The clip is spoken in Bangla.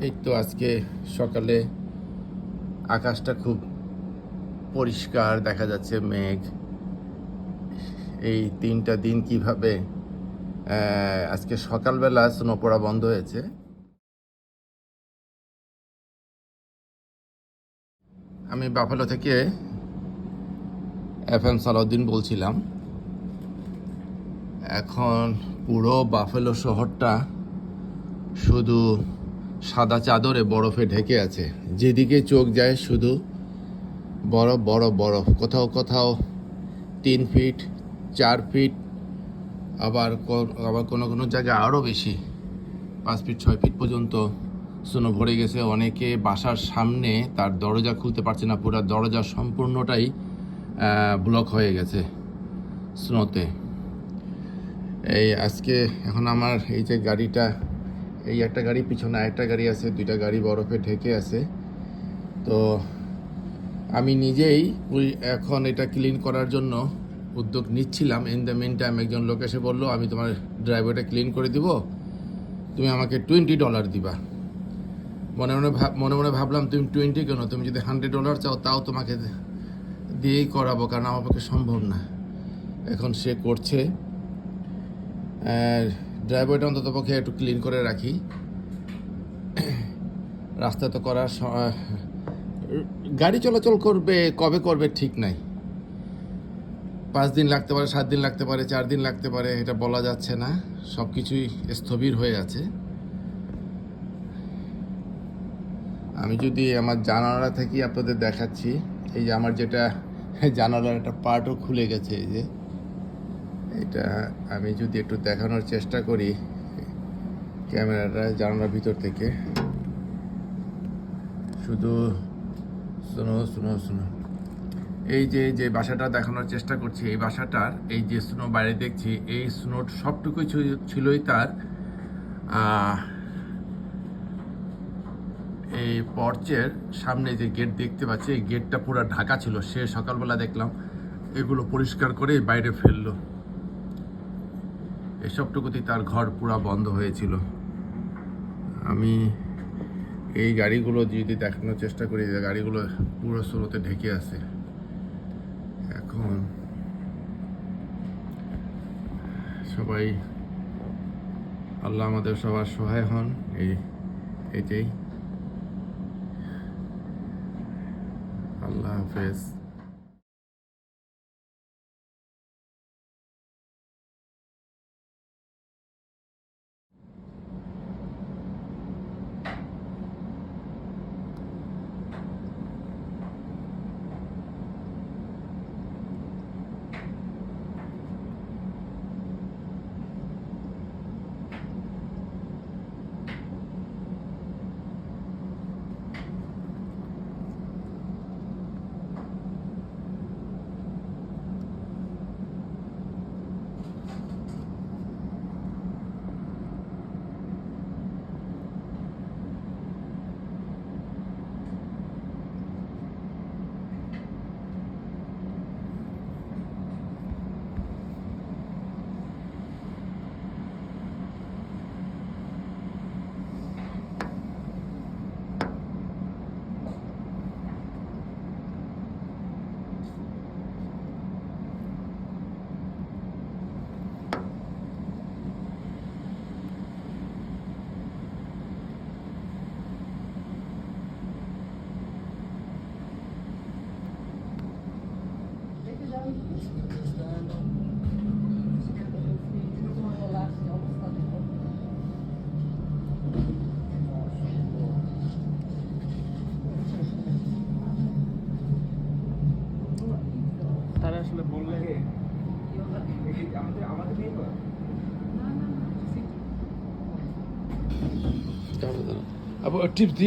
এই তো আজকে সকালে আকাশটা খুব পরিষ্কার দেখা যাচ্ছে, মেঘ। এই 3টা দিন কিভাবে আজকে সকালবেলা স্নো পড়া বন্ধ হয়েছে। আমি বাফেলো থেকে FM সালাউদ্দিন বলছিলাম। এখন পুরো বাফেলো শহরটা শুধু সাদা চাদরে বরফে ঢেকে আছে। যেদিকে চোখ যায় শুধু বরফ বরফ বরফ। কোথাও কোথাও 3 ফিট 4 ফিট, আবার আবার কোনো কোনো জায়গায় আরও বেশি, 5 ফিট 6 ফিট পর্যন্ত স্নো ভরে গেছে। অনেকে বাসার সামনে তার দরজা খুলতে পারছে না, পুরো দরজা সম্পূর্ণটাই ব্লক হয়ে গেছে স্নোতে। এই আজকে এখন আমার এই যে গাড়িটা, এই একটা গাড়ি, পিছনে একটা গাড়ি আছে, 2টা গাড়ি বরফে ঢেকে আছে। তো আমি নিজেই এখন এটা ক্লিন করার জন্য উদ্যোগ নিচ্ছিলাম। ইন দ্য মিন টাইম একজন লোক এসে বললো, আমি তোমার ড্রাইভারটা ক্লিন করে দিব, তুমি আমাকে $20 দিবা। মনে মনে ভাবলাম, তুমি 20 কেন, তুমি যদি $100 চাও তাও তোমাকে দিয়েই করাবো, কারণ আমার পক্ষে সম্ভব না। এখন সে করছে। ড্রাইভারটা অন্তত পক্ষে একটু ক্লিন করে রাখি। রাস্তা তো করার গাড়ি চলাচল করবে, কবে করবে ঠিক নাই। 5 দিন লাগতে পারে, 7 দিন লাগতে পারে, 4 দিন লাগতে পারে, এটা বলা যাচ্ছে না। সব কিছুই স্থবির হয়ে আছে। আমি যদি আমার জানালা থেকে আপনাদের দেখাচ্ছি, এই যে আমার যেটা জানালার একটা পার্টও খুলে গেছে, এই যে এটা আমি যদি একটু দেখানোর চেষ্টা করি ক্যামেরাটা জানালার ভিতর থেকে, শুধু শোনো শোনো শোনো, এই যে বাসাটা দেখানোর চেষ্টা করছি, এই বাসাটার এই যে স্নো বাইরে দেখছি, এই স্নো সবটুকুই ছিলই তার এই পর্চের সামনে যে গেট দেখতে পাচ্ছি, এই গেটটা পুরো ঢাকা ছিল। সে সকালবেলা দেখলাম এগুলো পরিষ্কার করে বাইরে ফেললো। এসবটুকুতেই তার ঘর পুরো বন্ধ হয়েছিল। আমি এই গাড়িগুলো যদি দেখানোর চেষ্টা করি, যে গাড়িগুলো পুরো স্রোতে ঢেকে আছে। এখন সবাই, আল্লাহ আমাদের সবার সহায় হন। এটাই। আল্লাহ হাফেজ। তারা আসলে বললে আমাদের নেই তো। আবার টিপস দিয়ে